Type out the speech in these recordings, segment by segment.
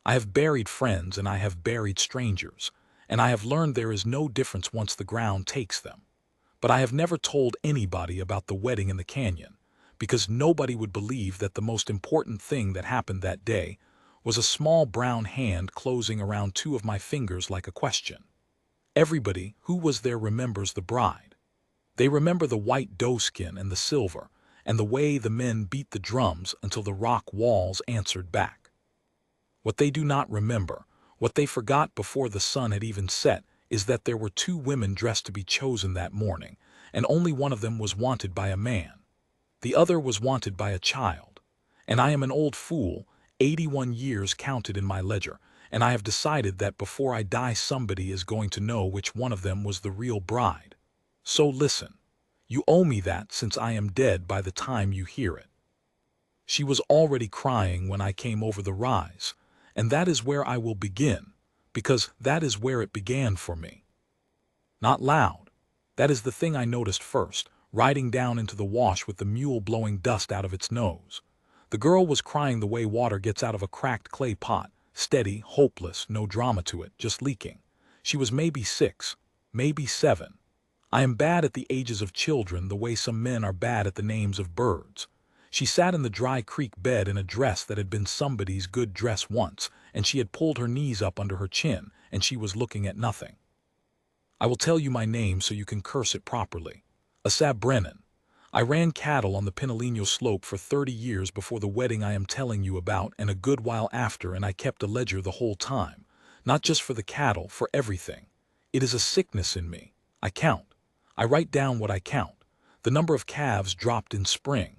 I have buried friends and I have buried strangers, and I have learned there is no difference once the ground takes them. But I have never told anybody about the wedding in the canyon, because nobody would believe that the most important thing that happened that day was a small brown hand closing around two of my fingers like a question. Everybody who was there remembers the bride. They remember the white doeskin and the silver, and the way the men beat the drums until the rock walls answered back. What they do not remember, what they forgot before the sun had even set, is that there were two women dressed to be chosen that morning, and only one of them was wanted by a man. The other was wanted by a child. And I am an old fool, 81 years counted in my ledger, and I have decided that before I die somebody is going to know which one of them was the real bride. So listen. You owe me that since I am dead by the time you hear it. She was already crying when I came over the rise, and that is where I will begin, because that is where it began for me. Not loud. That is the thing I noticed first, riding down into the wash with the mule blowing dust out of its nose. The girl was crying the way water gets out of a cracked clay pot, steady, hopeless, no drama to it, just leaking. She was maybe 6, maybe 7. I am bad at the ages of children the way some men are bad at the names of birds. She sat in the dry creek bed in a dress that had been somebody's good dress once, and she had pulled her knees up under her chin, and she was looking at nothing. I will tell you my name so you can curse it properly. Asab Brennan. I ran cattle on the Pinaleno slope for 30 years before the wedding I am telling you about, and a good while after, and I kept a ledger the whole time. Not just for the cattle, for everything. It is a sickness in me. I count. I write down what I count. The number of calves dropped in spring.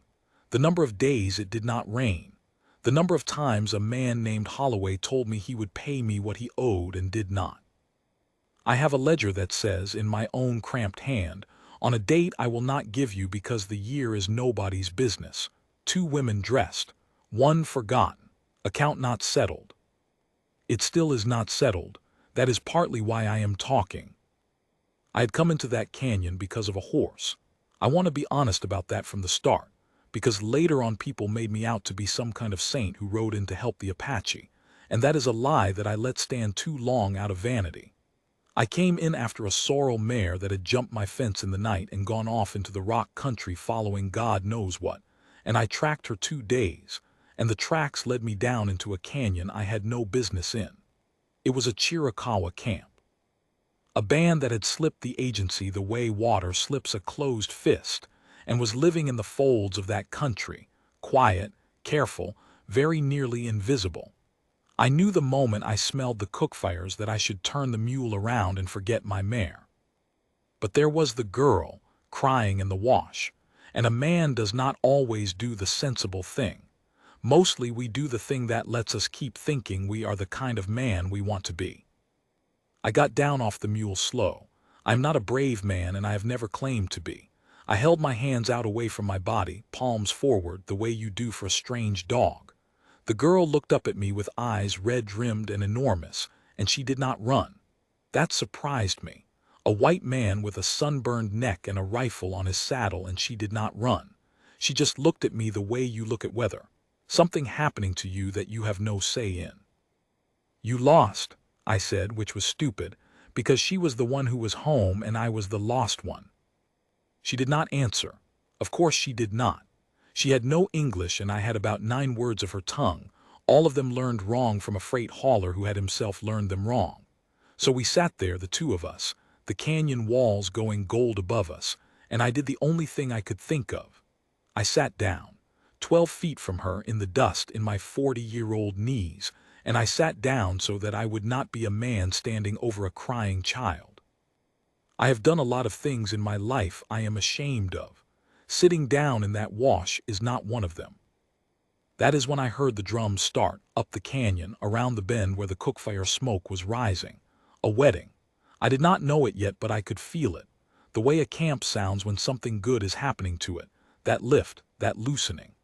The number of days it did not rain. The number of times a man named Holloway told me he would pay me what he owed and did not. I have a ledger that says, in my own cramped hand, on a date I will not give you because the year is nobody's business. 2 women dressed. 1 forgotten. Account not settled. It still is not settled. That is partly why I am talking. I had come into that canyon because of a horse. I want to be honest about that from the start, because later on people made me out to be some kind of saint who rode in to help the Apache, and that is a lie that I let stand too long out of vanity. I came in after a sorrel mare that had jumped my fence in the night and gone off into the rock country following God knows what, and I tracked her 2 days, and the tracks led me down into a canyon I had no business in. It was a Chiricahua camp. A band that had slipped the agency the way water slips a closed fist, and was living in the folds of that country, quiet, careful, very nearly invisible. I knew the moment I smelled the cook fires that I should turn the mule around and forget my mare. But there was the girl, crying in the wash, and a man does not always do the sensible thing. Mostly we do the thing that lets us keep thinking we are the kind of man we want to be. I got down off the mule slow. I am not a brave man and I have never claimed to be. I held my hands out away from my body, palms forward, the way you do for a strange dog. The girl looked up at me with eyes red-rimmed and enormous, and she did not run. That surprised me. A white man with a sunburned neck and a rifle on his saddle, and she did not run. She just looked at me the way you look at weather. Something happening to you that you have no say in. You lost, I said, which was stupid, because she was the one who was home and I was the lost one. She did not answer. Of course she did not. She had no English and I had about 9 words of her tongue, all of them learned wrong from a freight hauler who had himself learned them wrong. So we sat there, the 2 of us, the canyon walls going gold above us, and I did the only thing I could think of. I sat down, 12 feet from her in the dust in my 40-year-old knees, and I sat down so that I would not be a man standing over a crying child. I have done a lot of things in my life I am ashamed of. Sitting down in that wash is not one of them. That is when I heard the drums start, up the canyon, around the bend where the cookfire smoke was rising. A wedding. I did not know it yet, but I could feel it. The way a camp sounds when something good is happening to it. That lift, that loosening.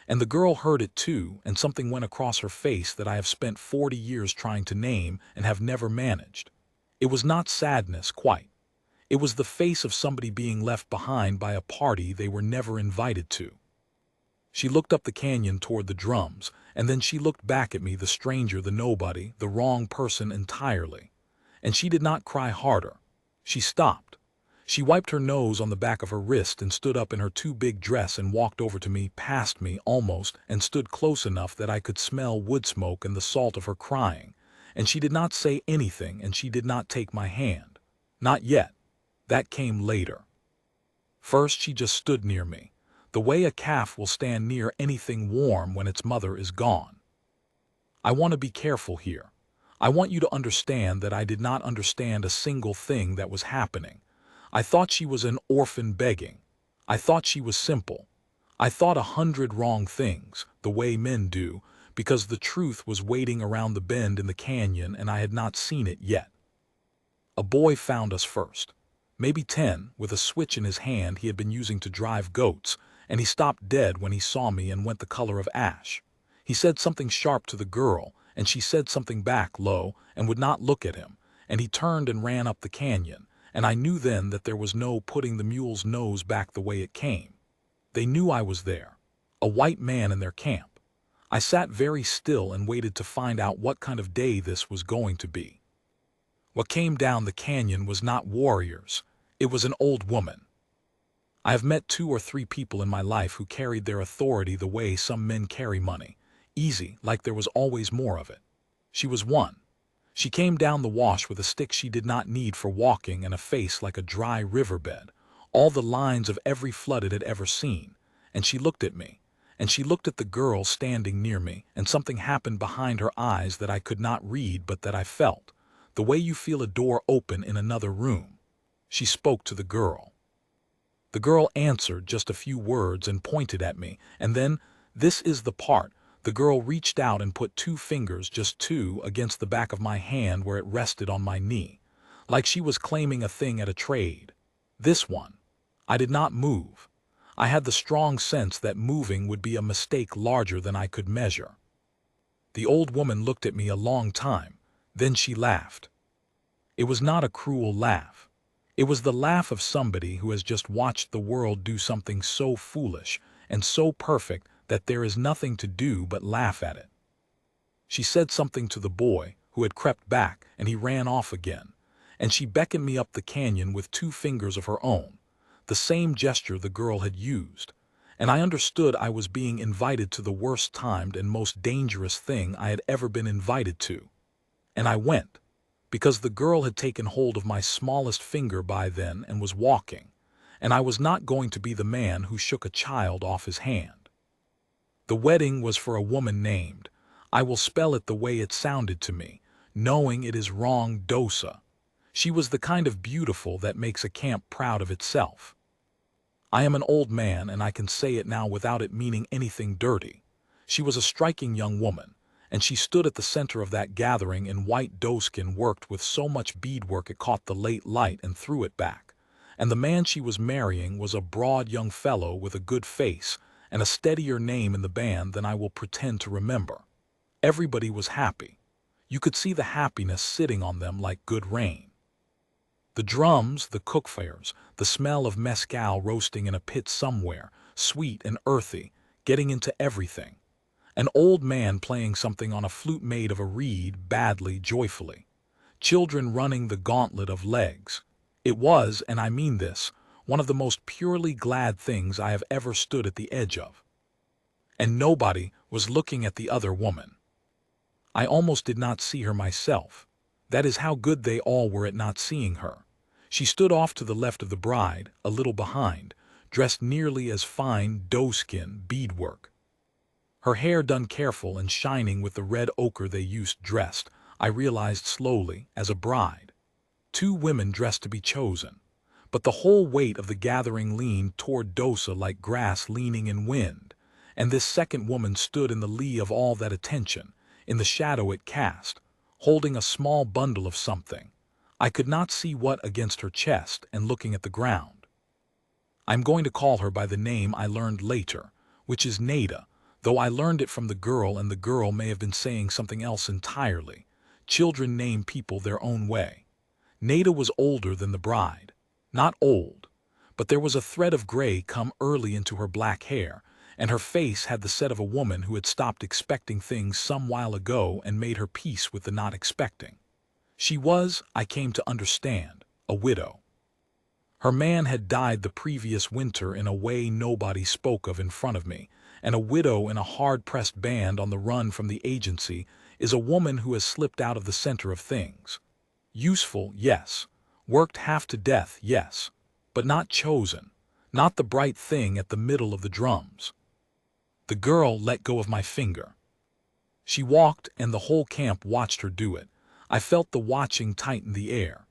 And the girl heard it too, and something went across her face that I have spent 40 years trying to name and have never managed. It was not sadness, quite. It was the face of somebody being left behind by a party they were never invited to. She looked up the canyon toward the drums, and then she looked back at me, the stranger, the nobody, the wrong person entirely. And she did not cry harder. She stopped. She wiped her nose on the back of her wrist and stood up in her too big dress and walked over to me, past me almost, and stood close enough that I could smell wood smoke and the salt of her crying. And she did not say anything, and she did not take my hand. Not yet. That came later. First she just stood near me, the way a calf will stand near anything warm when its mother is gone. I want to be careful here. I want you to understand that I did not understand a single thing that was happening. I thought she was an orphan begging. I thought she was simple. I thought 100 wrong things, the way men do, because the truth was waiting around the bend in the canyon and I had not seen it yet. A boy found us first. Maybe 10, with a switch in his hand he had been using to drive goats, and he stopped dead when he saw me and went the color of ash. He said something sharp to the girl, and she said something back low and would not look at him, and he turned and ran up the canyon, and I knew then that there was no putting the mule's nose back the way it came. They knew I was there, a white man in their camp. I sat very still and waited to find out what kind of day this was going to be. What came down the canyon was not warriors. It was an old woman. I have met 2 or 3 people in my life who carried their authority the way some men carry money, easy, like there was always more of it. She was one. She came down the wash with a stick she did not need for walking and a face like a dry riverbed, all the lines of every flood it had ever seen, and she looked at me, and she looked at the girl standing near me, and something happened behind her eyes that I could not read but that I felt, the way you feel a door open in another room. She spoke to the girl. The girl answered just a few words and pointed at me, and then, this is the part, the girl reached out and put 2 fingers, just 2, against the back of my hand where it rested on my knee, like she was claiming a thing at a trade. This one. I did not move. I had the strong sense that moving would be a mistake larger than I could measure. The old woman looked at me a long time, then she laughed. It was not a cruel laugh. It was the laugh of somebody who has just watched the world do something so foolish and so perfect that there is nothing to do but laugh at it. She said something to the boy, who had crept back, and he ran off again, and she beckoned me up the canyon with 2 fingers of her own, the same gesture the girl had used, and I understood I was being invited to the worst timed and most dangerous thing I had ever been invited to. And I went, because the girl had taken hold of my smallest finger by then and was walking, and I was not going to be the man who shook a child off his hand. The wedding was for a woman named, I will spell it the way it sounded to me, knowing it is wrong, Dosa. She was the kind of beautiful that makes a camp proud of itself. I am an old man and I can say it now without it meaning anything dirty. She was a striking young woman, and she stood at the center of that gathering in white doeskin worked with so much beadwork it caught the late light and threw it back. And the man she was marrying was a broad young fellow with a good face and a steadier name in the band than I will pretend to remember. Everybody was happy. You could see the happiness sitting on them like good rain. The drums, the cookfares, the smell of mezcal roasting in a pit somewhere, sweet and earthy, getting into everything. An old man playing something on a flute made of a reed badly, joyfully. Children running the gauntlet of legs. It was, and I mean this, one of the most purely glad things I have ever stood at the edge of. And nobody was looking at the other woman. I almost did not see her myself. That is how good they all were at not seeing her. She stood off to the left of the bride, a little behind, dressed nearly as fine doeskin beadwork. Her hair done careful and shining with the red ochre they used dressed, I realized slowly, as a bride. 2 women dressed to be chosen. But the whole weight of the gathering leaned toward Dosa like grass leaning in wind, and this second woman stood in the lee of all that attention, in the shadow it cast, holding a small bundle of something. I could not see what against her chest and looking at the ground. I'm going to call her by the name I learned later, which is Nada, though I learned it from the girl and the girl may have been saying something else entirely. Children name people their own way. Nada was older than the bride. Not old, but there was a thread of gray come early into her black hair, and her face had the set of a woman who had stopped expecting things some while ago and made her peace with the not expecting. She was, I came to understand, a widow. Her man had died the previous winter in a way nobody spoke of in front of me, and a widow in a hard-pressed band on the run from the agency is a woman who has slipped out of the center of things. Useful, yes. Worked half to death, yes. But not chosen. Not the bright thing at the middle of the drums. The girl let go of my finger. She walked, and the whole camp watched her do it. I felt the watching tighten the air.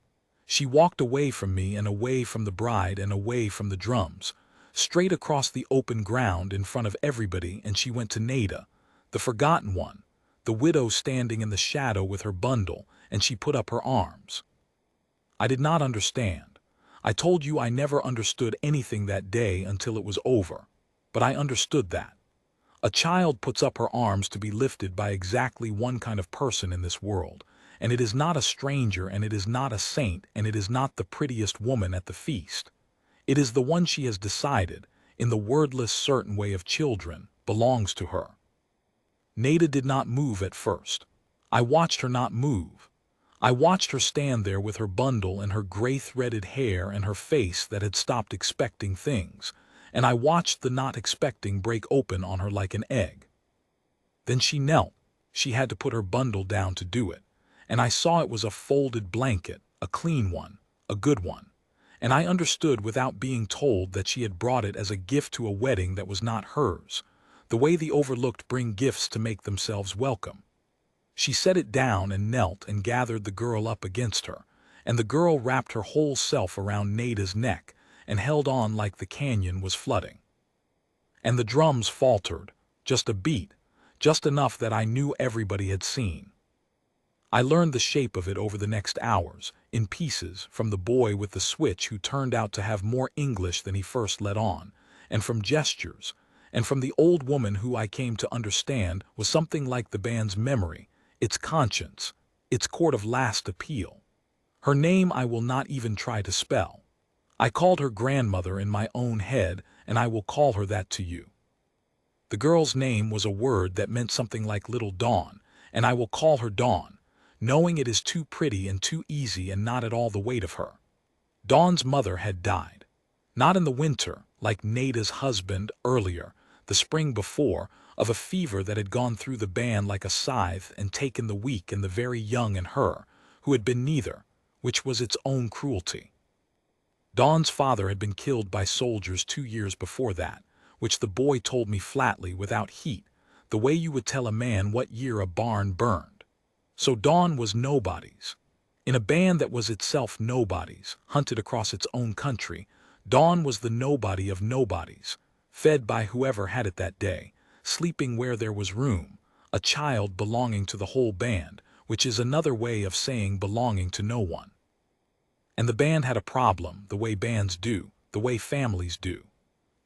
She walked away from me and away from the bride and away from the drums, straight across the open ground in front of everybody, and she went to Nada, the forgotten one, the widow standing in the shadow with her bundle, and she put up her arms. I did not understand. I told you I never understood anything that day until it was over, but I understood that. A child puts up her arms to be lifted by exactly one kind of person in this world, and it is not a stranger, and it is not a saint, and it is not the prettiest woman at the feast. It is the one she has decided, in the wordless certain way of children, belongs to her. Nada did not move at first. I watched her not move. I watched her stand there with her bundle and her gray-threaded hair and her face that had stopped expecting things, and I watched the not expecting break open on her like an egg. Then she knelt. She had to put her bundle down to do it, and I saw it was a folded blanket, a clean one, a good one, and I understood without being told that she had brought it as a gift to a wedding that was not hers, the way the overlooked bring gifts to make themselves welcome. She set it down and knelt and gathered the girl up against her, and the girl wrapped her whole self around Nada's neck and held on like the canyon was flooding. And the drums faltered, just a beat, just enough that I knew everybody had seen. I learned the shape of it over the next hours, in pieces, from the boy with the switch who turned out to have more English than he first let on, and from gestures, and from the old woman who I came to understand was something like the band's memory, its conscience, its court of last appeal. Her name I will not even try to spell. I called her grandmother in my own head, and I will call her that to you. The girl's name was a word that meant something like Little Dawn, and I will call her Dawn, knowing it is too pretty and too easy and not at all the weight of her. Dawn's mother had died. Not in the winter, like Nada's husband earlier, the spring before, of a fever that had gone through the band like a scythe and taken the weak and the very young in her, who had been neither, which was its own cruelty. Dawn's father had been killed by soldiers 2 years before that, which the boy told me flatly without heat, the way you would tell a man what year a barn burned. So Dawn was nobody's. In a band that was itself nobody's, hunted across its own country, Dawn was the nobody of nobodies, fed by whoever had it that day, sleeping where there was room, a child belonging to the whole band, which is another way of saying belonging to no one. And the band had a problem, the way bands do, the way families do.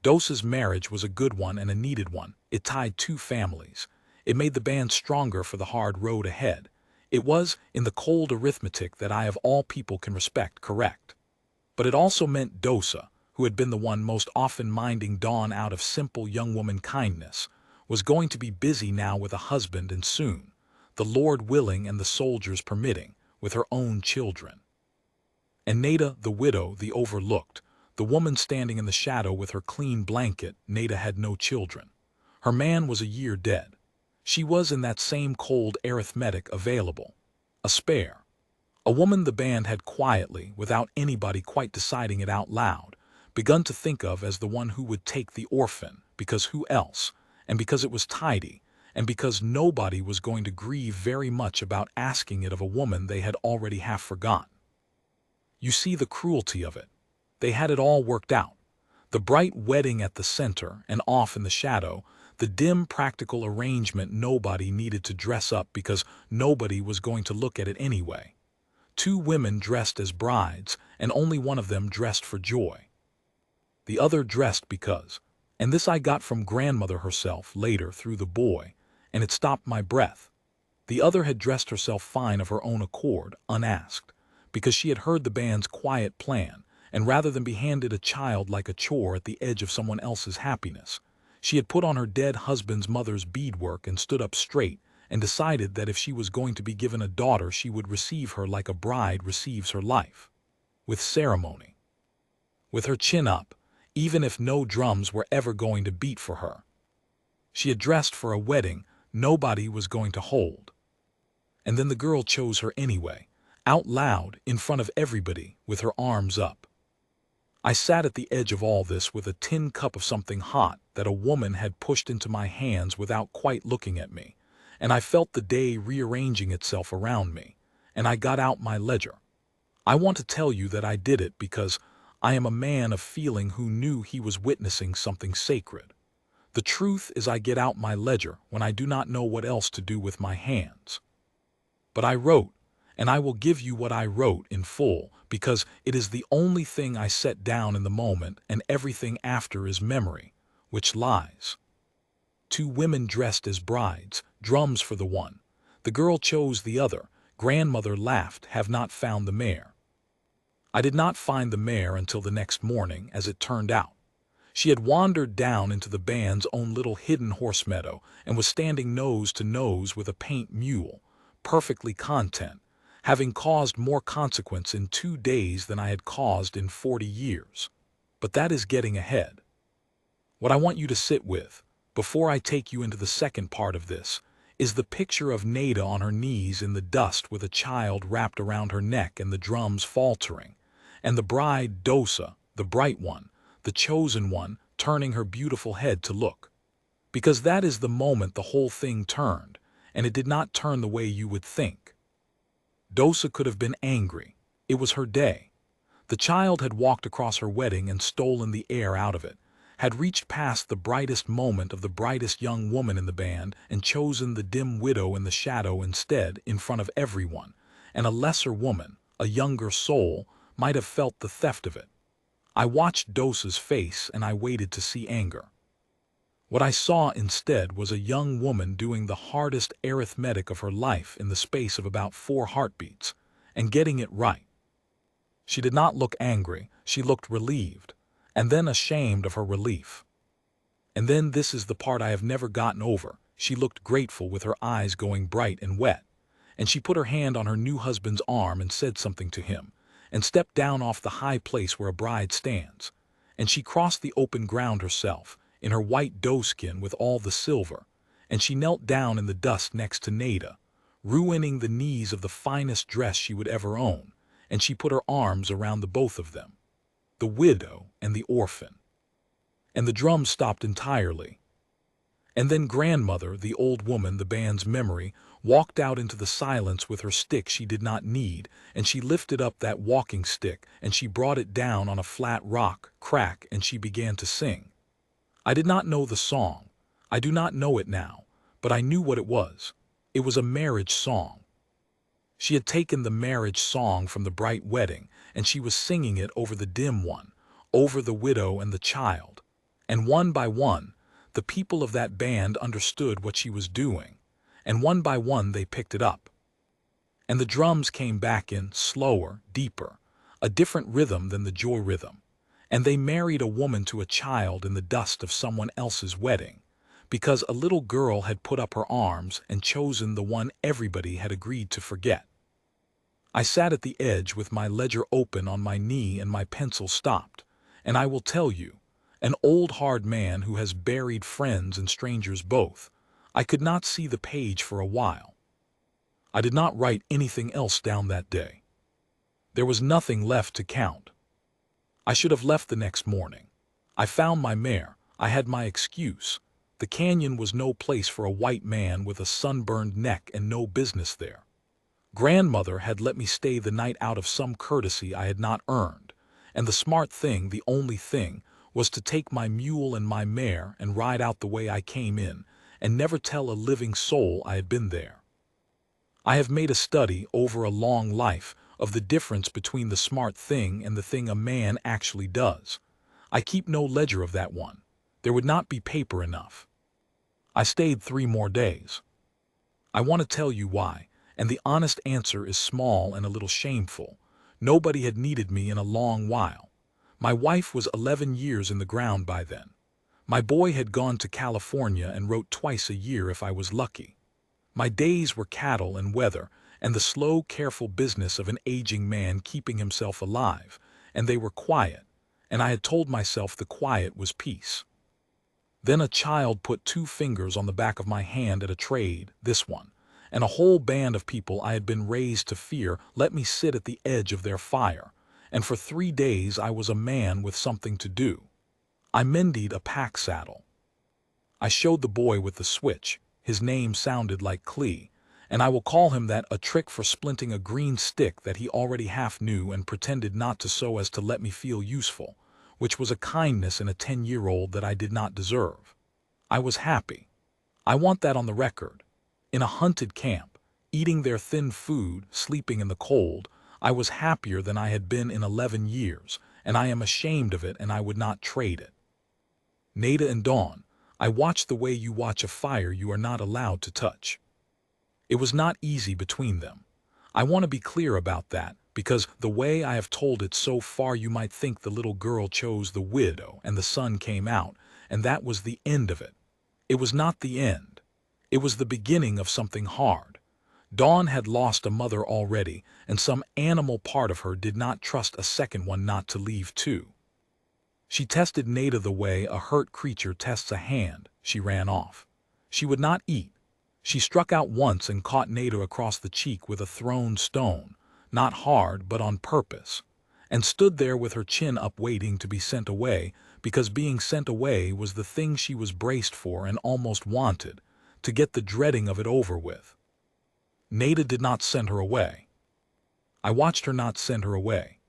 Dosa's marriage was a good one and a needed one. It tied 2 families. It made the band stronger for the hard road ahead. It was, in the cold arithmetic that I of all people can respect, correct. But it also meant Dosa, who had been the one most often minding Dawn out of simple young woman kindness, was going to be busy now with a husband and soon, the Lord willing and the soldiers permitting, with her own children. And Nada, the widow, the overlooked, the woman standing in the shadow with her clean blanket, Nada had no children. Her man was a year dead. She was in that same cold arithmetic available. A spare. A woman the band had quietly, without anybody quite deciding it out loud, begun to think of as the one who would take the orphan, because who else, and because it was tidy, and because nobody was going to grieve very much about asking it of a woman they had already half forgotten. You see the cruelty of it. They had it all worked out. The bright wedding at the center, and off in the shadow, the dim practical arrangement nobody needed to dress up because nobody was going to look at it anyway. 2 women dressed as brides, and only one of them dressed for joy. The other dressed because, and this I got from grandmother herself later through the boy, and it stopped my breath. The other had dressed herself fine of her own accord, unasked, because she had heard the band's quiet plan, and rather than be handed a child like a chore at the edge of someone else's happiness, She had put on her dead husband's mother's beadwork and stood up straight and decided that if she was going to be given a daughter, she would receive her like a bride receives her life, with ceremony, with her chin up, even if no drums were ever going to beat for her. She had dressed for a wedding nobody was going to hold. And then the girl chose her anyway, out loud, in front of everybody, with her arms up. I sat at the edge of all this with a tin cup of something hot that a woman had pushed into my hands without quite looking at me, and I felt the day rearranging itself around me, and I got out my ledger. I want to tell you that I did it because I am a man of feeling who knew he was witnessing something sacred. The truth is, I get out my ledger when I do not know what else to do with my hands. But I wrote, and I will give you what I wrote in full, because it is the only thing I set down in the moment, and everything after is memory, which lies. 2 women dressed as brides, drums for the one. The girl chose the other. Grandmother laughed, have not found the mare. I did not find the mare until the next morning, as it turned out. She had wandered down into the band's own little hidden horse meadow and was standing nose to nose with a paint mule, perfectly content, having caused more consequence in 2 days than I had caused in 40 years. But that is getting ahead. What I want you to sit with, before I take you into the second part of this, is the picture of Nada on her knees in the dust with a child wrapped around her neck and the drums faltering, and the bride Dosa, the bright one, the chosen one, turning her beautiful head to look. Because that is the moment the whole thing turned, and it did not turn the way you would think. Dosa could have been angry. It was her day. The child had walked across her wedding and stolen the air out of it, had reached past the brightest moment of the brightest young woman in the band and chosen the dim widow in the shadow instead, in front of everyone, and a lesser woman, a younger soul, might have felt the theft of it. I watched Dosa's face and I waited to see anger. What I saw instead was a young woman doing the hardest arithmetic of her life in the space of about 4 heartbeats, and getting it right. She did not look angry, she looked relieved, and then ashamed of her relief. And then this is the part I have never gotten over, she looked grateful with her eyes going bright and wet, and she put her hand on her new husband's arm and said something to him, and stepped down off the high place where a bride stands, and she crossed the open ground herself, in her white doeskin with all the silver, and she knelt down in the dust next to Nada, ruining the knees of the finest dress she would ever own, and she put her arms around the both of them, the widow and the orphan. And the drums stopped entirely. And then grandmother, the old woman, the band's memory, walked out into the silence with her stick she did not need, and she lifted up that walking stick, and she brought it down on a flat rock, crack, and she began to sing. I did not know the song. I do not know it now, but I knew what it was. It was a marriage song. She had taken the marriage song from the bright wedding, and she was singing it over the dim one, over the widow and the child. And one by one, the people of that band understood what she was doing, and one by one they picked it up. And the drums came back in, slower, deeper, a different rhythm than the joy rhythm. And they married a woman to a child in the dust of someone else's wedding, because a little girl had put up her arms and chosen the one everybody had agreed to forget. I sat at the edge with my ledger open on my knee and my pencil stopped, and I will tell you, an old hard man who has buried friends and strangers both, I could not see the page for a while. I did not write anything else down that day. There was nothing left to count. I should have left the next morning. I found my mare. I had my excuse. The canyon was no place for a white man with a sunburned neck and no business there. Grandmother had let me stay the night out of some courtesy I had not earned, and the smart thing, the only thing, was to take my mule and my mare and ride out the way I came in, and never tell a living soul I had been there. I have made a study over a long life of the difference between the smart thing and the thing a man actually does. I keep no ledger of that one. There would not be paper enough. I stayed 3 more days. I want to tell you why, and the honest answer is small and a little shameful. Nobody had needed me in a long while. My wife was 11 years in the ground by then. My boy had gone to California and wrote twice a year if I was lucky. My days were cattle and weather, and the slow, careful business of an aging man keeping himself alive, and they were quiet, and I had told myself the quiet was peace. Then a child put 2 fingers on the back of my hand at a trade, this one, and a whole band of people I had been raised to fear let me sit at the edge of their fire, and for 3 days I was a man with something to do. I mended a pack saddle. I showed the boy with the switch. His name sounded like Clee, and I will call him that, a trick for splinting a green stick that he already half knew and pretended not to, so as to let me feel useful, which was a kindness in a 10-year-old that I did not deserve. I was happy. I want that on the record. In a hunted camp, eating their thin food, sleeping in the cold, I was happier than I had been in 11 years, and I am ashamed of it, and I would not trade it. Nada and Dawn, I watched the way you watch a fire you are not allowed to touch. It was not easy between them. I want to be clear about that, because the way I have told it so far you might think the little girl chose the widow and the son came out, and that was the end of it. It was not the end. It was the beginning of something hard. Dawn had lost a mother already, and some animal part of her did not trust a second one not to leave too. She tested Nada the way a hurt creature tests a hand. She ran off. She would not eat. She struck out once and caught Nada across the cheek with a thrown stone, not hard but on purpose, and stood there with her chin up waiting to be sent away, because being sent away was the thing she was braced for and almost wanted, to get the dreading of it over with. Nada did not send her away. I watched her not send her away.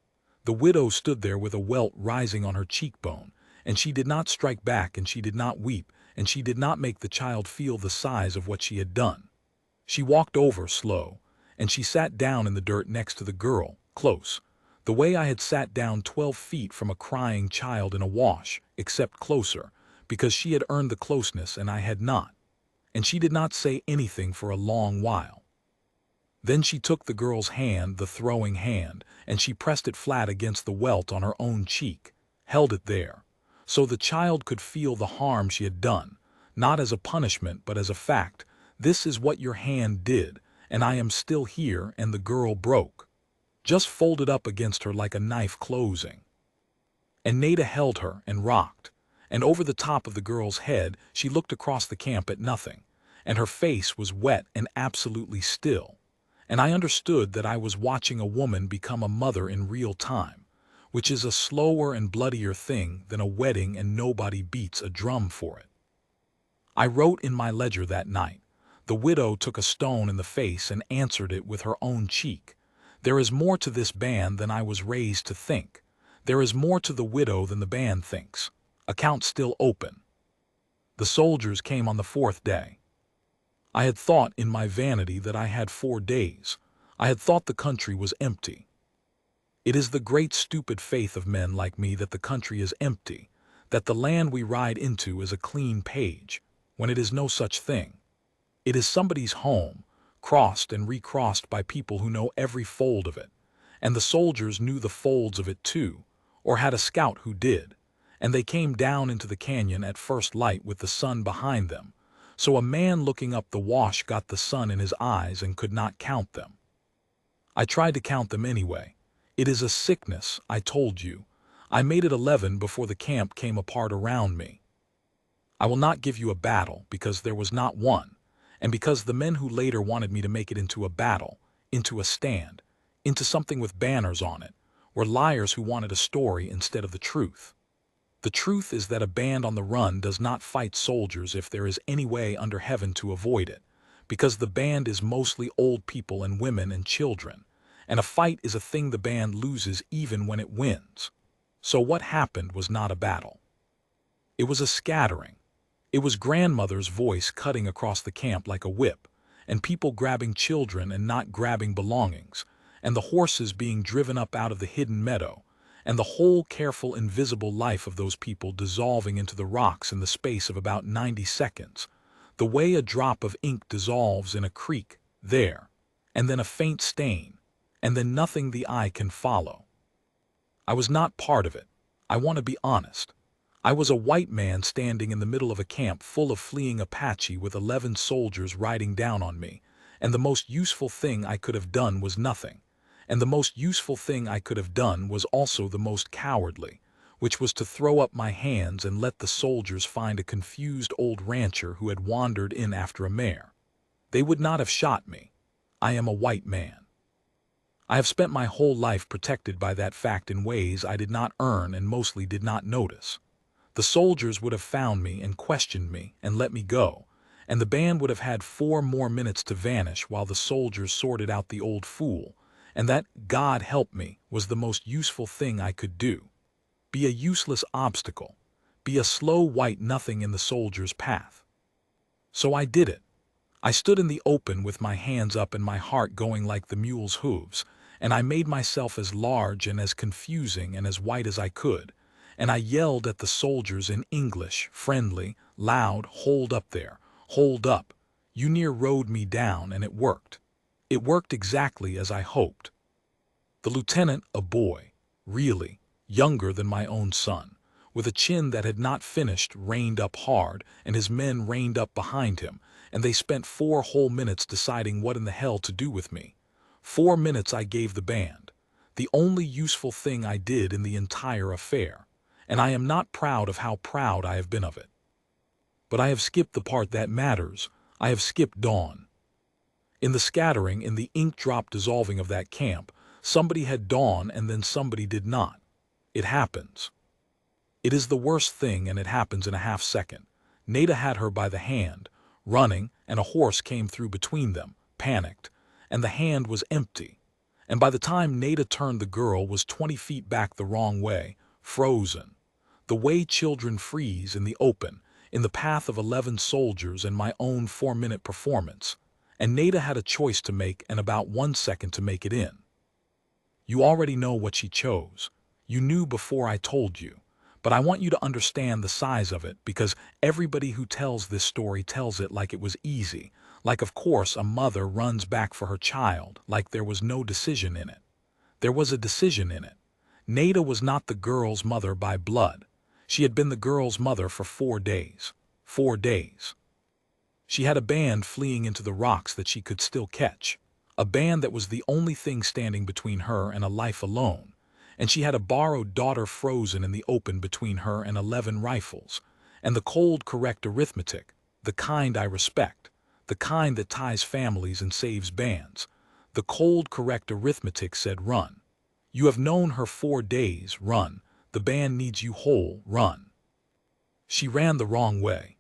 The widow stood there with a welt rising on her cheekbone, and she did not strike back, and she did not weep, and she did not make the child feel the size of what she had done. She walked over slow, and she sat down in the dirt next to the girl, close, the way I had sat down 12 feet from a crying child in a wash, except closer, because she had earned the closeness and I had not, and she did not say anything for a long while. Then she took the girl's hand, the throwing hand, and she pressed it flat against the welt on her own cheek, held it there, so the child could feel the harm she had done, not as a punishment but as a fact. This is what your hand did, and I am still here, and the girl broke. Just folded up against her like a knife closing. And Nada held her and rocked, and over the top of the girl's head she looked across the camp at nothing, and her face was wet and absolutely still. And I understood that I was watching a woman become a mother in real time, which is a slower and bloodier thing than a wedding, and nobody beats a drum for it. I wrote in my ledger that night, the widow took a stone in the face and answered it with her own cheek. There is more to this band than I was raised to think. There is more to the widow than the band thinks. Account still open. The soldiers came on the 4th day. I had thought in my vanity that I had 4 days. I had thought the country was empty. It is the great stupid faith of men like me that the country is empty, that the land we ride into is a clean page, when it is no such thing. It is somebody's home, crossed and recrossed by people who know every fold of it, and the soldiers knew the folds of it too, or had a scout who did, and they came down into the canyon at first light with the sun behind them, so a man looking up the wash got the sun in his eyes and could not count them. I tried to count them anyway. It is a sickness, I told you. I made it 11 before the camp came apart around me. I will not give you a battle, because there was not one, and because the men who later wanted me to make it into a battle, into a stand, into something with banners on it, were liars who wanted a story instead of the truth. The truth is that a band on the run does not fight soldiers if there is any way under heaven to avoid it, because the band is mostly old people and women and children, and a fight is a thing the band loses even when it wins. So what happened was not a battle. It was a scattering. It was grandmother's voice cutting across the camp like a whip, and people grabbing children and not grabbing belongings, and the horses being driven up out of the hidden meadow, and the whole careful invisible life of those people dissolving into the rocks in the space of about 90 seconds, the way a drop of ink dissolves in a creek, there, and then a faint stain, and then nothing the eye can follow. I was not part of it. I want to be honest. I was a white man standing in the middle of a camp full of fleeing Apache with 11 soldiers riding down on me, and the most useful thing I could have done was nothing. And the most useful thing I could have done was also the most cowardly, which was to throw up my hands and let the soldiers find a confused old rancher who had wandered in after a mare. They would not have shot me. I am a white man. I have spent my whole life protected by that fact in ways I did not earn and mostly did not notice. The soldiers would have found me and questioned me and let me go, and the band would have had 4 more minutes to vanish while the soldiers sorted out the old fool, and that, God help me, was the most useful thing I could do. Be a useless obstacle. Be a slow white nothing in the soldier's path. So I did it. I stood in the open with my hands up and my heart going like the mule's hooves, and I made myself as large and as confusing and as white as I could, and I yelled at the soldiers in English, friendly, loud, hold up there, hold up. You near rode me down, and it worked. It worked exactly as I hoped. The lieutenant, a boy, really, younger than my own son, with a chin that had not finished, reined up hard, and his men reined up behind him, and they spent 4 whole minutes deciding what in the hell to do with me. 4 minutes I gave the band, the only useful thing I did in the entire affair, and I am not proud of how proud I have been of it. But I have skipped the part that matters. I have skipped dawn. In the scattering, in the ink drop dissolving of that camp, somebody had dawn and then somebody did not. It happens. It is the worst thing, and it happens in a half second. Nada had her by the hand, running, and a horse came through between them, panicked, and the hand was empty. And by the time Nada turned, the girl was 20 feet back the wrong way, frozen. The way children freeze in the open, in the path of 11 soldiers and my own 4-minute performance. And Nada had a choice to make and about 1 second to make it in. You already know what she chose. You knew before I told you. But I want you to understand the size of it, because everybody who tells this story tells it like it was easy, like of course a mother runs back for her child, like there was no decision in it. There was a decision in it. Nada was not the girl's mother by blood. She had been the girl's mother for 4 days. 4 days. She had a band fleeing into the rocks that she could still catch. A band that was the only thing standing between her and a life alone. And she had a borrowed daughter frozen in the open between her and 11 rifles. And the cold, correct arithmetic, the kind I respect, the kind that ties families and saves bands. The cold, correct arithmetic said run. You have known her 4 days, run. The band needs you whole, run. She ran the wrong way.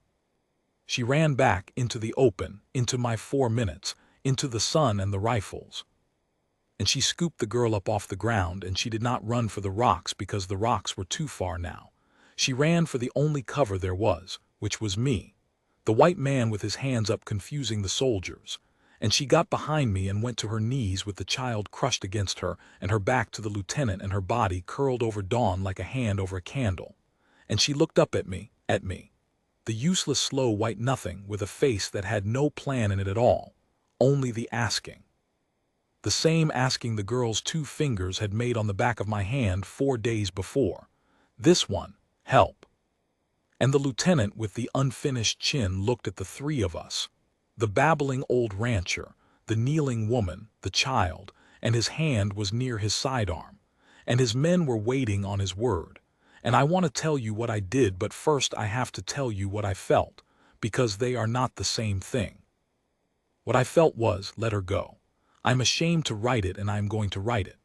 She ran back into the open, into my 4 minutes, into the sun and the rifles. And she scooped the girl up off the ground, and she did not run for the rocks because the rocks were too far now. She ran for the only cover there was, which was me, the white man with his hands up confusing the soldiers. And she got behind me and went to her knees with the child crushed against her and her back to the lieutenant and her body curled over Dawn like a hand over a candle. And she looked up at me, the useless slow white nothing with a face that had no plan in it at all, only the asking. The same asking the girl's 2 fingers had made on the back of my hand 4 days before. This one, help. And the lieutenant with the unfinished chin looked at the 3 of us. The babbling old rancher, the kneeling woman, the child, and his hand was near his sidearm, and his men were waiting on his word. And I want to tell you what I did, but first I have to tell you what I felt, because they are not the same thing. What I felt was, let her go. I'm ashamed to write it, and I'm going to write it.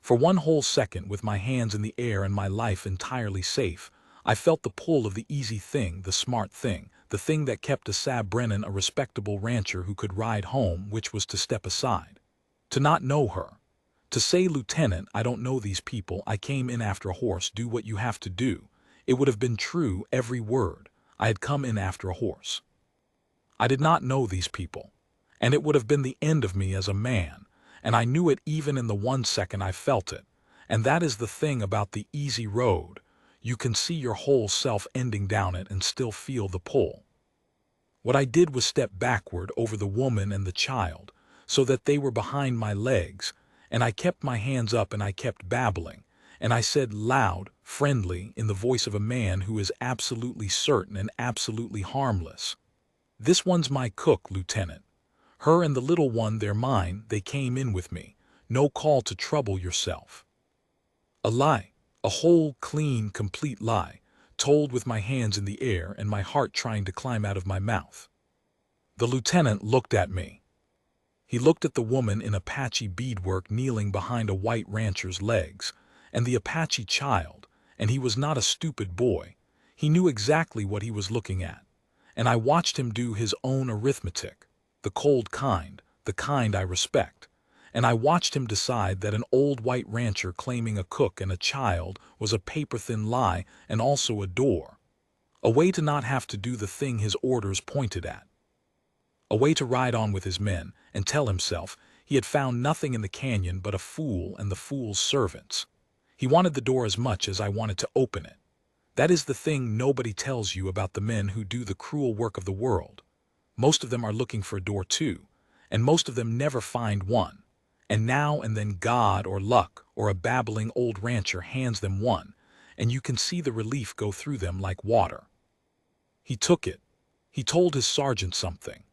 For 1 whole second, with my hands in the air and my life entirely safe, I felt the pull of the easy thing, the smart thing, the thing that kept a Sab Brennan a respectable rancher who could ride home, which was to step aside. To not know her. To say, Lieutenant, I don't know these people, I came in after a horse, do what you have to do. It would have been true, every word. I had come in after a horse. I did not know these people. And it would have been the end of me as a man. And I knew it even in the 1 second I felt it. And that is the thing about the easy road. You can see your whole self ending down it and still feel the pull. What I did was step backward over the woman and the child, so that they were behind my legs, and I kept my hands up and I kept babbling, and I said loud, friendly, in the voice of a man who is absolutely certain and absolutely harmless. "This one's my cook, Lieutenant. Her and the little one, they're mine, they came in with me. No call to trouble yourself." A lie, a whole, clean, complete lie, told with my hands in the air and my heart trying to climb out of my mouth. The lieutenant looked at me. He looked at the woman in Apache beadwork kneeling behind a white rancher's legs, and the Apache child, and he was not a stupid boy. He knew exactly what he was looking at, and I watched him do his own arithmetic, the cold kind, the kind I respect, and I watched him decide that an old white rancher claiming a cook and a child was a paper-thin lie and also a door, a way to not have to do the thing his orders pointed at, a way to ride on with his men and tell himself he had found nothing in the canyon but a fool and the fool's servants. He wanted the door as much as I wanted to open it. That is the thing nobody tells you about the men who do the cruel work of the world. Most of them are looking for a door too, and most of them never find one. And now and then God or luck or a babbling old rancher hands them one, and you can see the relief go through them like water. He took it. He told his sergeant something.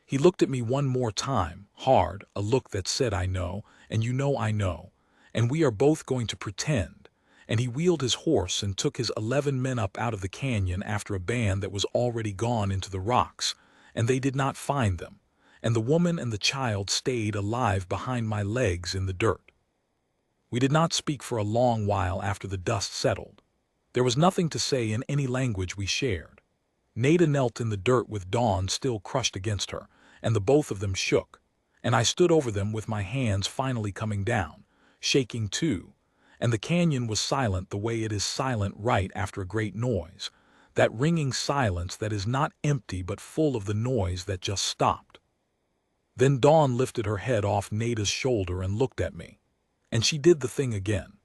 He looked at me one more time, hard, a look that said, "I know, and you know I know, and we are both going to pretend." And he wheeled his horse and took his 11 men up out of the canyon after a band that was already gone into the rocks, and they did not find them, and the woman and the child stayed alive behind my legs in the dirt. We did not speak for a long while after the dust settled. There was nothing to say in any language we shared. Nada knelt in the dirt with Dawn still crushed against her, and the both of them shook, and I stood over them with my hands finally coming down, shaking too, and the canyon was silent the way it is silent right after a great noise, that ringing silence that is not empty but full of the noise that just stopped. Then Dawn lifted her head off Nada's shoulder and looked at me, and she did the thing again.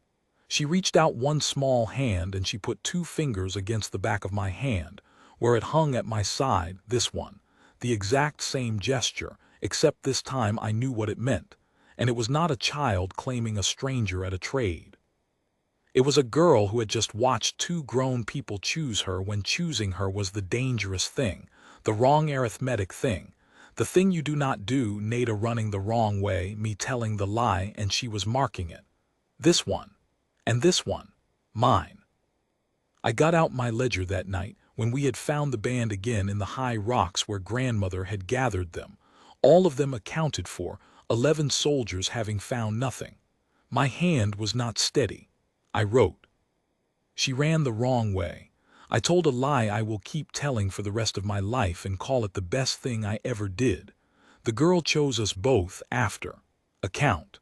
She reached out one small hand and she put 2 fingers against the back of my hand, where it hung at my side, this one, the exact same gesture, except this time I knew what it meant, and it was not a child claiming a stranger at a trade. It was a girl who had just watched 2 grown people choose her when choosing her was the dangerous thing, the wrong arithmetic thing, the thing you do not do, Nada running the wrong way, me telling the lie, and she was marking it. This one, and this one, mine. I got out my ledger that night when we had found the band again in the high rocks where grandmother had gathered them, all of them accounted for, 11 soldiers having found nothing. My hand was not steady. I wrote. She ran the wrong way. I told a lie I will keep telling for the rest of my life and call it the best thing I ever did. The girl chose us both after account.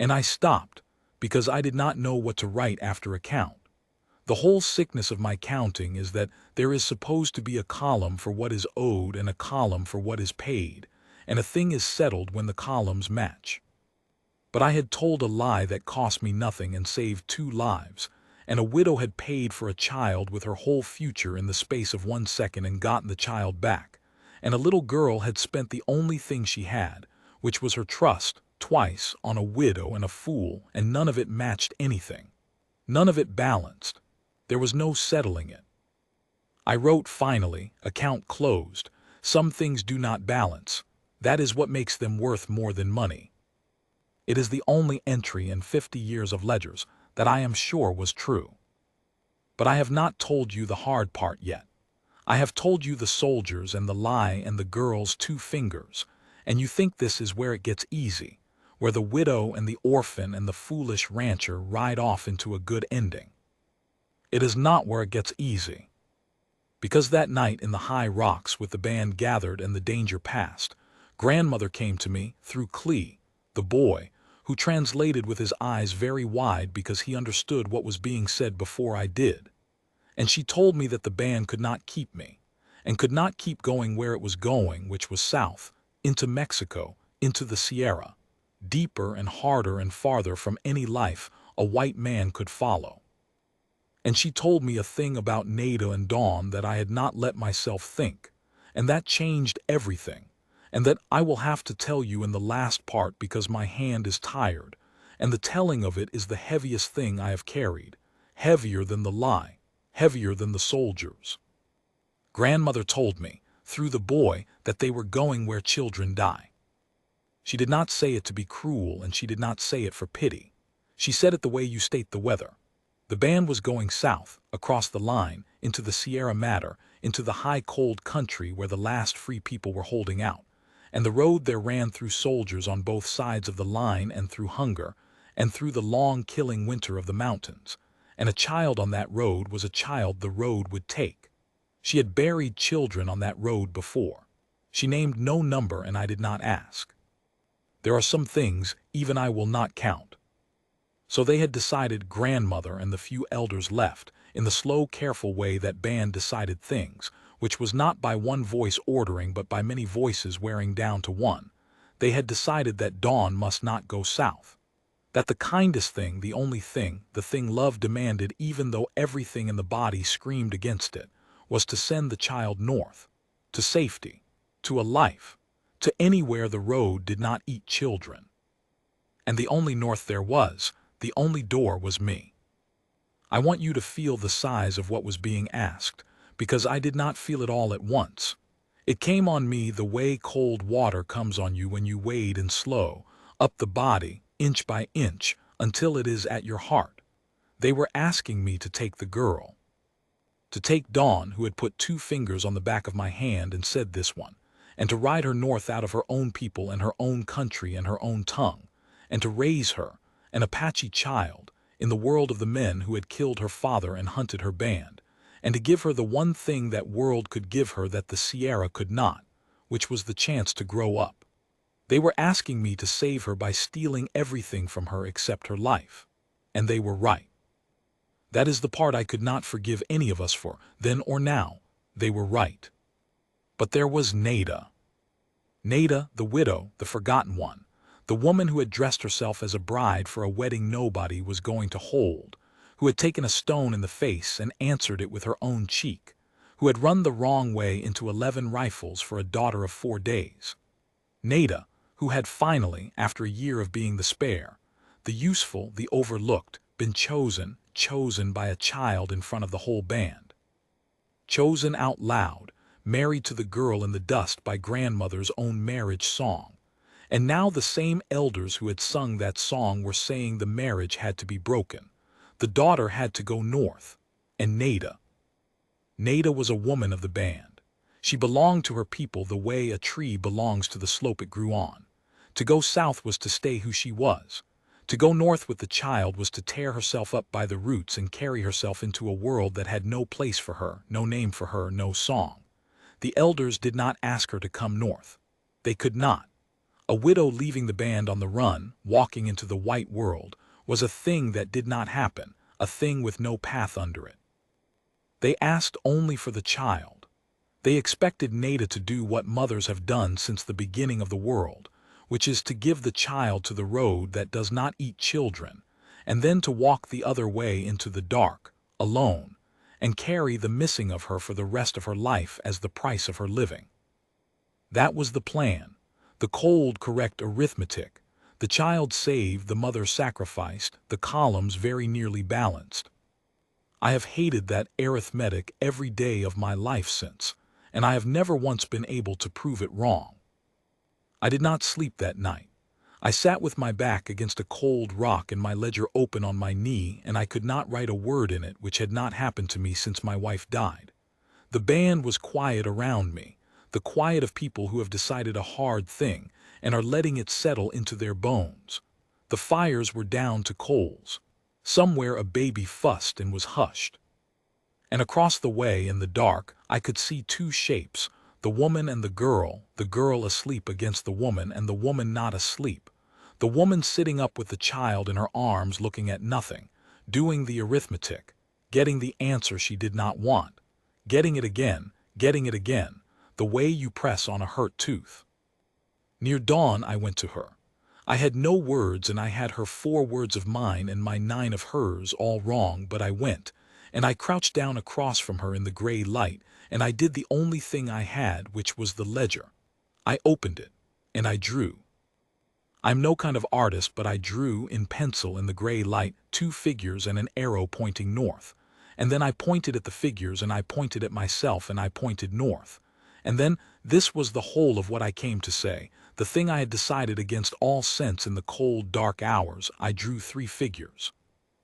And I stopped, because I did not know what to write after account. The whole sickness of my counting is that there is supposed to be a column for what is owed and a column for what is paid, and a thing is settled when the columns match. But I had told a lie that cost me nothing and saved 2 lives, and a widow had paid for a child with her whole future in the space of 1 second and gotten the child back, and a little girl had spent the only thing she had, which was her trust, twice on a widow and a fool, and none of it matched anything. None of it balanced. There was no settling it. I wrote finally, account closed. Some things do not balance. That is what makes them worth more than money. It is the only entry in 50 years of ledgers that I am sure was true. But I have not told you the hard part yet. I have told you the soldiers and the lie and the girl's 2 fingers, and you think this is where it gets easy, where the widow and the orphan and the foolish rancher ride off into a good ending. It is not where it gets easy. Because that night in the high rocks with the band gathered and the danger passed, grandmother came to me through Clee, the boy, who translated with his eyes very wide because he understood what was being said before I did. And she told me that the band could not keep me, and could not keep going where it was going, which was south, into Mexico, into the Sierra, deeper and harder and farther from any life a white man could follow. And she told me a thing about Nada and Dawn that I had not let myself think, and that changed everything, and that I will have to tell you in the last part because my hand is tired, and the telling of it is the heaviest thing I have carried, heavier than the lie, heavier than the soldiers. Grandmother told me, through the boy, that they were going where children die. She did not say it to be cruel, and she did not say it for pity. She said it the way you state the weather. The band was going south, across the line, into the Sierra Madre, into the high cold country where the last free people were holding out, and the road there ran through soldiers on both sides of the line, and through hunger, and through the long killing winter of the mountains, and a child on that road was a child the road would take. She had buried children on that road before. She named no number, and I did not ask. There are some things even I will not count. So they had decided. Grandmother and the few elders left, in the slow, careful way that band decided things, which was not by one voice ordering but by many voices wearing down to one. They had decided that Dawn must not go south. That the kindest thing, the only thing, the thing love demanded, even though everything in the body screamed against it, was to send the child north, to safety, to a life, to anywhere the road did not eat children. And the only north there was, the only door was me. I want you to feel the size of what was being asked, because I did not feel it all at once. It came on me the way cold water comes on you when you wade in slow, up the body, inch by inch, until it is at your heart. They were asking me to take the girl. To take Dawn, who had put 2 fingers on the back of my hand and said this one, and to ride her north out of her own people and her own country and her own tongue, and to raise her, an Apache child, in the world of the men who had killed her father and hunted her band, and to give her the one thing that world could give her that the Sierra could not, which was the chance to grow up. They were asking me to save her by stealing everything from her except her life. And they were right. That is the part I could not forgive any of us for, then or now. They were right. But there was Nada. Nada, the widow, the forgotten one, the woman who had dressed herself as a bride for a wedding nobody was going to hold, who had taken a stone in the face and answered it with her own cheek, who had run the wrong way into 11 rifles for a daughter of 4 days. Nada, who had finally, after a year of being the spare, the useful, the overlooked, been chosen by a child in front of the whole band. Chosen out loud, married to the girl in the dust by grandmother's own marriage song. And now the same elders who had sung that song were saying the marriage had to be broken. The daughter had to go north. And Nada. Nada was a woman of the band. She belonged to her people the way a tree belongs to the slope it grew on. To go south was to stay who she was. To go north with the child was to tear herself up by the roots and carry herself into a world that had no place for her, no name for her, no song. The elders did not ask her to come north. They could not. A widow leaving the band on the run, walking into the white world, was a thing that did not happen, a thing with no path under it. They asked only for the child. They expected Nada to do what mothers have done since the beginning of the world, which is to give the child to the road that does not eat children, and then to walk the other way into the dark, alone, and carry the missing of her for the rest of her life as the price of her living. That was the plan. The cold, correct arithmetic. The child saved, the mother sacrificed, the columns very nearly balanced. I have hated that arithmetic every day of my life since, and I have never once been able to prove it wrong. I did not sleep that night. I sat with my back against a cold rock and my ledger open on my knee, and I could not write a word in it, which had not happened to me since my wife died. The band was quiet around me. The quiet of people who have decided a hard thing and are letting it settle into their bones. The fires were down to coals. Somewhere a baby fussed and was hushed. And across the way in the dark I could see 2 shapes, the woman and the girl asleep against the woman and the woman not asleep. The woman sitting up with the child in her arms looking at nothing, doing the arithmetic, getting the answer she did not want, getting it again, the way you press on a hurt tooth. Near dawn I went to her. I had no words, and I had her 4 words of mine and my 9 of hers, all wrong, but I went, and I crouched down across from her in the gray light, and I did the only thing I had, which was the ledger. I opened it, and I drew. I'm no kind of artist, but I drew in pencil in the gray light 2 figures and an arrow pointing north. And then I pointed at the figures, and I pointed at myself, and I pointed north. And then this was the whole of what I came to say, the thing I had decided against all sense in the cold, dark hours. I drew 3 figures.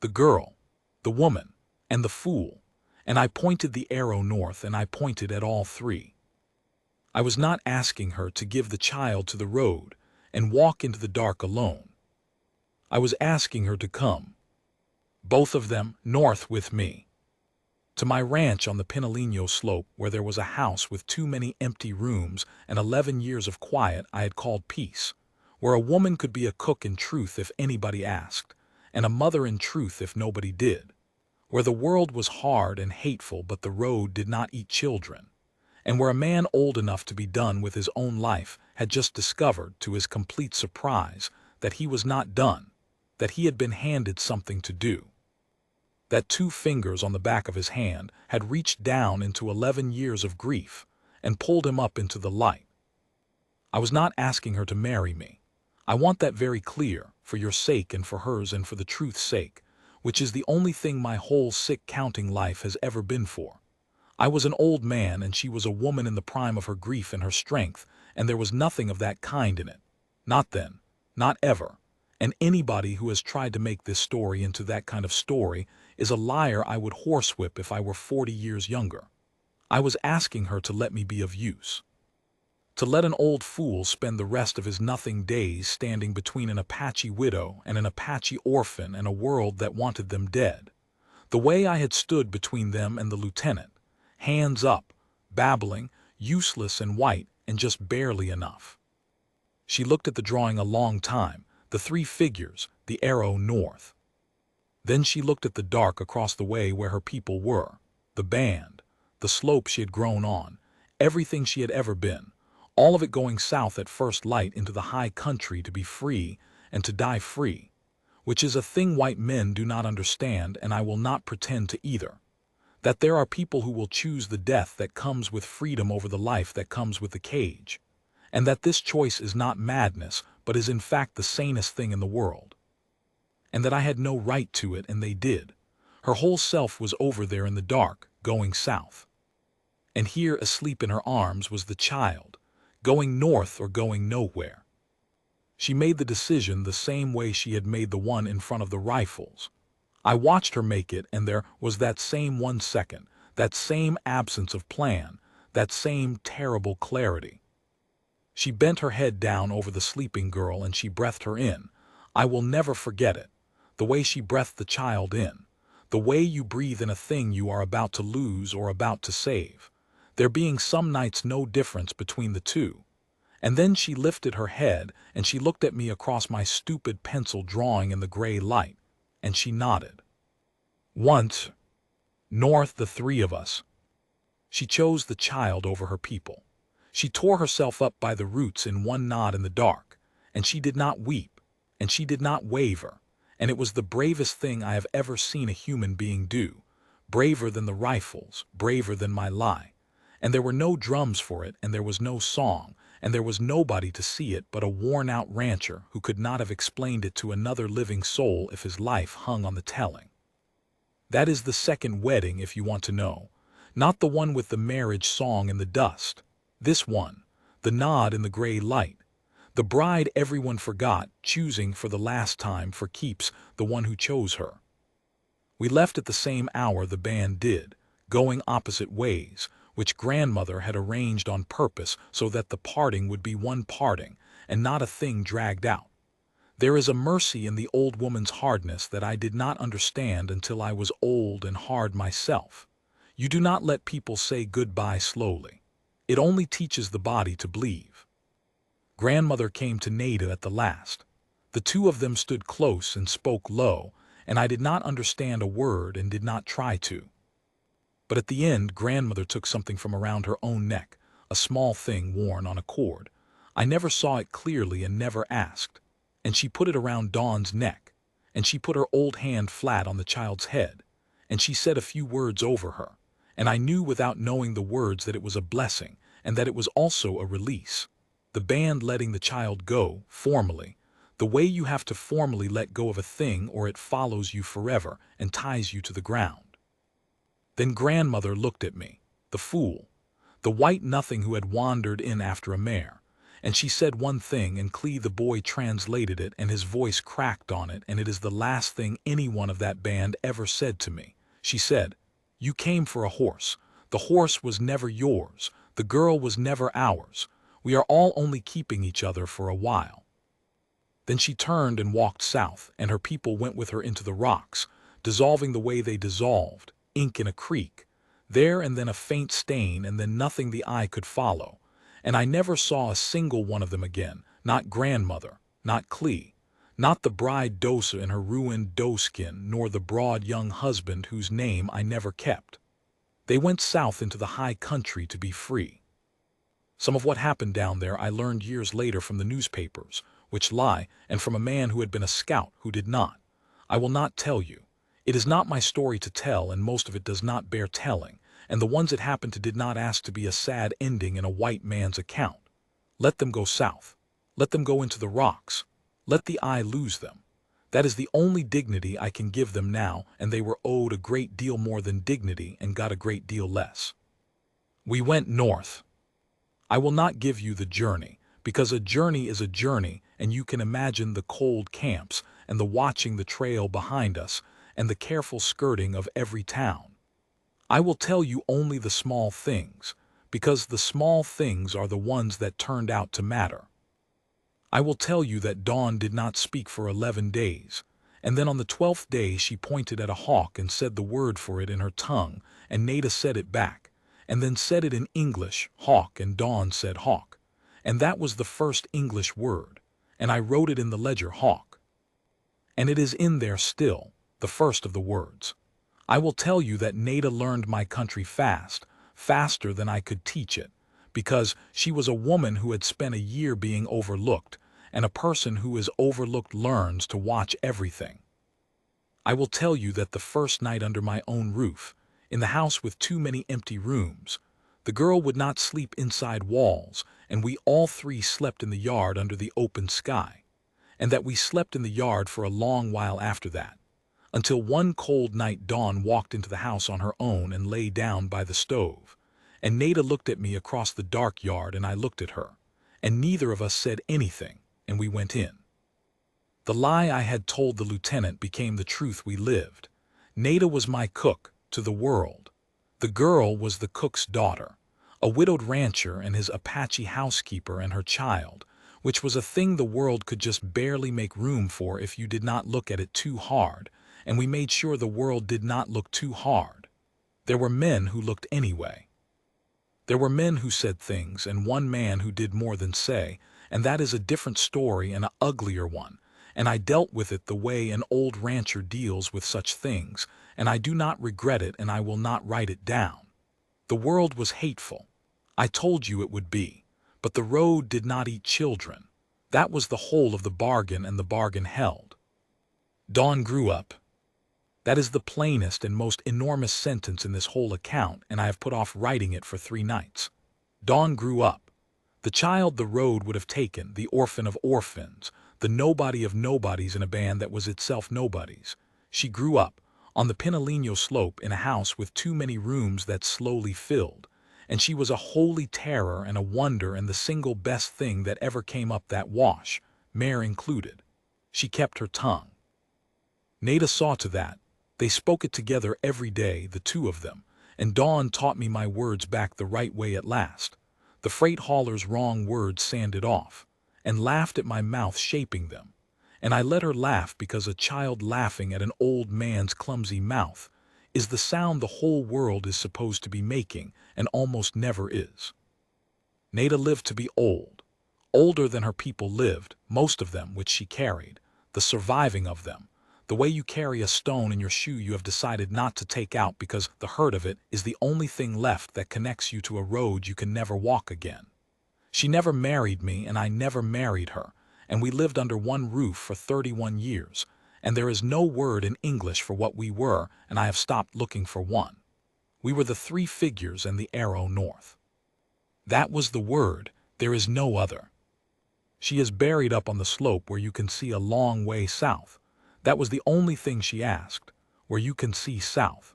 The girl, the woman, and the fool. And I pointed the arrow north, and I pointed at all 3. I was not asking her to give the child to the road and walk into the dark alone. I was asking her to come, both of them, north with me, to my ranch on the Pinaleno slope, where there was a house with too many empty rooms and 11 years of quiet I had called peace, where a woman could be a cook in truth if anybody asked, and a mother in truth if nobody did, where the world was hard and hateful but the road did not eat children, and where a man old enough to be done with his own life had just discovered, to his complete surprise, that he was not done, that he had been handed something to do, that 2 fingers on the back of his hand had reached down into 11 years of grief and pulled him up into the light. I was not asking her to marry me. I want that very clear, for your sake and for hers and for the truth's sake, which is the only thing my whole sick counting life has ever been for. I was an old man and she was a woman in the prime of her grief and her strength, and there was nothing of that kind in it. Not then, not ever. And anybody who has tried to make this story into that kind of story is a liar I would horsewhip if I were 40 years younger. I was asking her to let me be of use. To let an old fool spend the rest of his nothing days standing between an Apache widow and an Apache orphan and a world that wanted them dead. The way I had stood between them and the lieutenant, hands up, babbling, useless and white and just barely enough. She looked at the drawing a long time, the 3 figures, the arrow north. Then she looked at the dark across the way where her people were, the band, the slope she had grown on, everything she had ever been, all of it going south at first light into the high country to be free and to die free, which is a thing white men do not understand, and I will not pretend to either. That there are people who will choose the death that comes with freedom over the life that comes with the cage, and that this choice is not madness, but is in fact the sanest thing in the world. And that I had no right to it, and they did. Her whole self was over there in the dark, going south. And here, asleep in her arms, was the child, going north or going nowhere. She made the decision the same way she had made the one in front of the rifles. I watched her make it, and there was that same 1 second, that same absence of plan, that same terrible clarity. She bent her head down over the sleeping girl and she breathed her in. I will never forget it. The way she breathed the child in. The way you breathe in a thing you are about to lose or about to save. There being some nights no difference between the two. And then she lifted her head and she looked at me across my stupid pencil drawing in the gray light, and she nodded. Once, north, the 3 of us. She chose the child over her people. She tore herself up by the roots in one nod in the dark, and she did not weep, and she did not waver, and it was the bravest thing I have ever seen a human being do, braver than the rifles, braver than my lie. And there were no drums for it, and there was no song, and there was nobody to see it but a worn-out rancher who could not have explained it to another living soul if his life hung on the telling. That is the second wedding, if you want to know, not the one with the marriage song in the dust. This one, the nod in the gray light, the bride everyone forgot, choosing for the last time for keeps the one who chose her. We left at the same hour the band did, going opposite ways, which grandmother had arranged on purpose so that the parting would be one parting and not a thing dragged out. There is a mercy in the old woman's hardness that I did not understand until I was old and hard myself. You do not let people say goodbye slowly. It only teaches the body to bleed. Grandmother came to Nada at the last. The 2 of them stood close and spoke low, and I did not understand a word and did not try to. But at the end, grandmother took something from around her own neck, a small thing worn on a cord. I never saw it clearly and never asked. And she put it around Dawn's neck, and she put her old hand flat on the child's head, and she said a few words over her, and I knew without knowing the words that it was a blessing and that it was also a release. The band letting the child go, formally, The way you have to formally let go of a thing or it follows you forever and ties you to the ground. Then grandmother looked at me, the fool, the white nothing who had wandered in after a mare, and she said one thing and Clee the boy translated it and his voice cracked on it, and it is the last thing any one of that band ever said to me. She said, "You came for a horse. The horse was never yours. The girl was never ours. We are all only keeping each other for a while." Then she turned and walked south, and her people went with her into the rocks, dissolving the way they dissolved, ink in a creek, there and then a faint stain and then nothing the eye could follow, and I never saw a single one of them again, not grandmother, not Clee, not the bride Dosa in her ruined doeskin, nor the broad young husband whose name I never kept. They went south into the high country to be free. Some of what happened down there I learned years later from the newspapers, which lie, and from a man who had been a scout who did not. I will not tell you. It is not my story to tell, and most of it does not bear telling, and the ones it happened to did not ask to be a sad ending in a white man's account. Let them go south. Let them go into the rocks. Let the eye lose them. That is the only dignity I can give them now, and they were owed a great deal more than dignity and got a great deal less. We went north. I will not give you the journey, because a journey is a journey, and you can imagine the cold camps, and the watching the trail behind us, and the careful skirting of every town. I will tell you only the small things, because the small things are the ones that turned out to matter. I will tell you that Dawn did not speak for 11 days, and then on the 12th day she pointed at a hawk and said the word for it in her tongue, and Nada said it back, and then said it in English, hawk, and Dawn said hawk, and that was the first English word, and I wrote it in the ledger hawk. And it is in there still, the first of the words. I will tell you that Nada learned my country fast, faster than I could teach it, because she was a woman who had spent a year being overlooked, and a person who is overlooked learns to watch everything. I will tell you that the first night under my own roof, in the house with too many empty rooms, the girl would not sleep inside walls, and we all three slept in the yard under the open sky, and that we slept in the yard for a long while after that, until one cold night Dawn walked into the house on her own and lay down by the stove, and Nada looked at me across the dark yard and I looked at her, and neither of us said anything, and we went in. The lie I had told the lieutenant became the truth we lived. Nada was my cook to the world. The girl was the cook's daughter, a widowed rancher and his Apache housekeeper and her child, which was a thing the world could just barely make room for if you did not look at it too hard, and we made sure the world did not look too hard. There were men who looked anyway. There were men who said things, and one man who did more than say, and that is a different story and an uglier one, and I dealt with it the way an old rancher deals with such things, and I do not regret it and I will not write it down. The world was hateful. I told you it would be, but the road did not eat children. That was the whole of the bargain, and the bargain held. Dawn grew up. That is the plainest and most enormous sentence in this whole account, and I have put off writing it for 3 nights. Dawn grew up. The child the road would have taken, the orphan of orphans, the nobody of nobodies in a band that was itself nobodies. She grew up, on the Pinaleno slope in a house with too many rooms that slowly filled, and she was a holy terror and a wonder and the single best thing that ever came up that wash, mare included. She kept her tongue. Nada saw to that. They spoke it together every day, the two of them, and Dawn taught me my words back the right way at last. The freight hauler's wrong words sanded off, and laughed at my mouth shaping them, and I let her laugh because a child laughing at an old man's clumsy mouth is the sound the whole world is supposed to be making and almost never is. Nada lived to be old, older than her people lived, most of them which she carried, the surviving of them, the way you carry a stone in your shoe you have decided not to take out because the hurt of it is the only thing left that connects you to a road you can never walk again. She never married me and I never married her, and we lived under one roof for 31 years, and there is no word in English for what we were, and I have stopped looking for one. We were the 3 figures and the arrow north. That was the word, there is no other. She is buried up on the slope where you can see a long way south. That was the only thing she asked, where you can see south.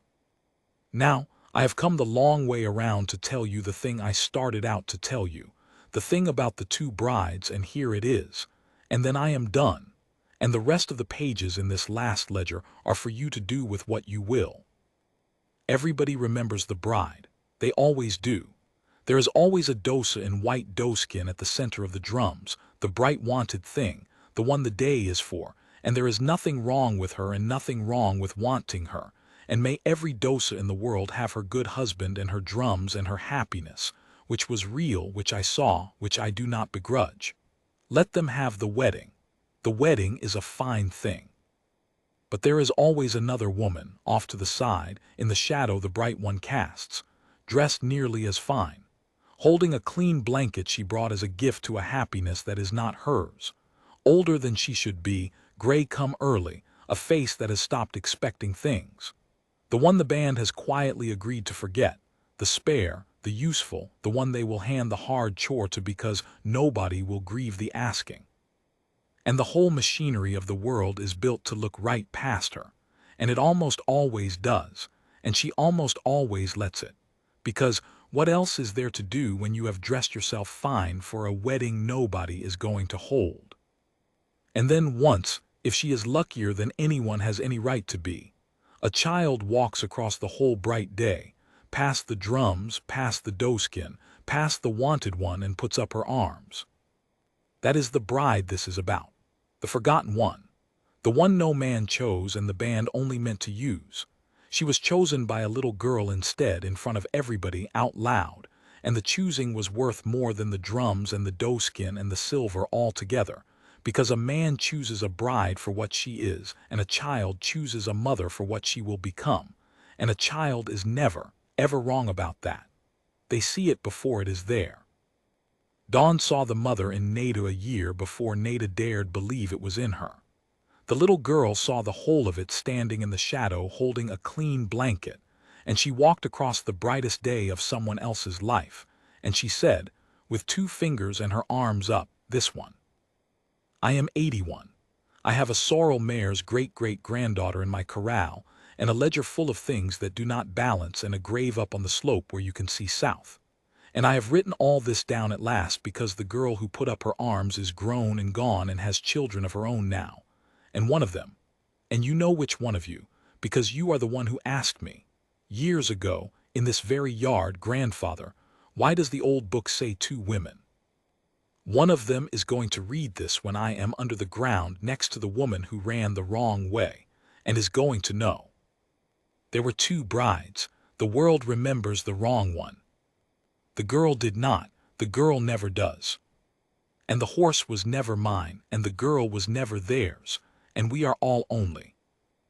Now, I have come the long way around to tell you the thing I started out to tell you, the thing about the two brides, and here it is. And then I am done. And the rest of the pages in this last ledger are for you to do with what you will. Everybody remembers the bride. They always do. There is always a dosa in white doeskin at the center of the drums, the bright wanted thing, the one the day is for, and there is nothing wrong with her and nothing wrong with wanting her. And may every dosa in the world have her good husband and her drums and her happiness, which was real, which I saw, which I do not begrudge. Let them have the wedding. The wedding is a fine thing. But there is always another woman, off to the side, in the shadow the bright one casts, dressed nearly as fine, holding a clean blanket she brought as a gift to a happiness that is not hers, older than she should be, gray come early, a face that has stopped expecting things. The one the band has quietly agreed to forget, the spare, the useful, the one they will hand the hard chore to because nobody will grieve the asking. And the whole machinery of the world is built to look right past her, and it almost always does, and she almost always lets it, because what else is there to do when you have dressed yourself fine for a wedding nobody is going to hold? And then once, if she is luckier than anyone has any right to be, a child walks across the whole bright day, past the drums, past the doeskin, past the wanted one, and puts up her arms. That is the bride this is about, the forgotten one, the one no man chose and the band only meant to use. She was chosen by a little girl instead, in front of everybody, out loud, and the choosing was worth more than the drums and the doeskin and the silver all together, because a man chooses a bride for what she is, and a child chooses a mother for what she will become, and a child is never, ever wrong about that. They see it before it is there. Dawn saw the mother in Nada a year before Nada dared believe it was in her. The little girl saw the whole of it standing in the shadow holding a clean blanket, and she walked across the brightest day of someone else's life, and she said, with 2 fingers and her arms up, this one. I am 81. I have a sorrel mare's great-great-granddaughter in my corral, and a ledger full of things that do not balance, and a grave up on the slope where you can see south. And I have written all this down at last because the girl who put up her arms is grown and gone and has children of her own now. And one of them, and you know which one of you, because you are the one who asked me, years ago, in this very yard, grandfather, why does the old book say 2 women? One of them is going to read this when I am under the ground next to the woman who ran the wrong way, and is going to know. There were 2 brides. The world remembers the wrong one. The girl did not. The girl never does. And the horse was never mine, and the girl was never theirs, and we are all only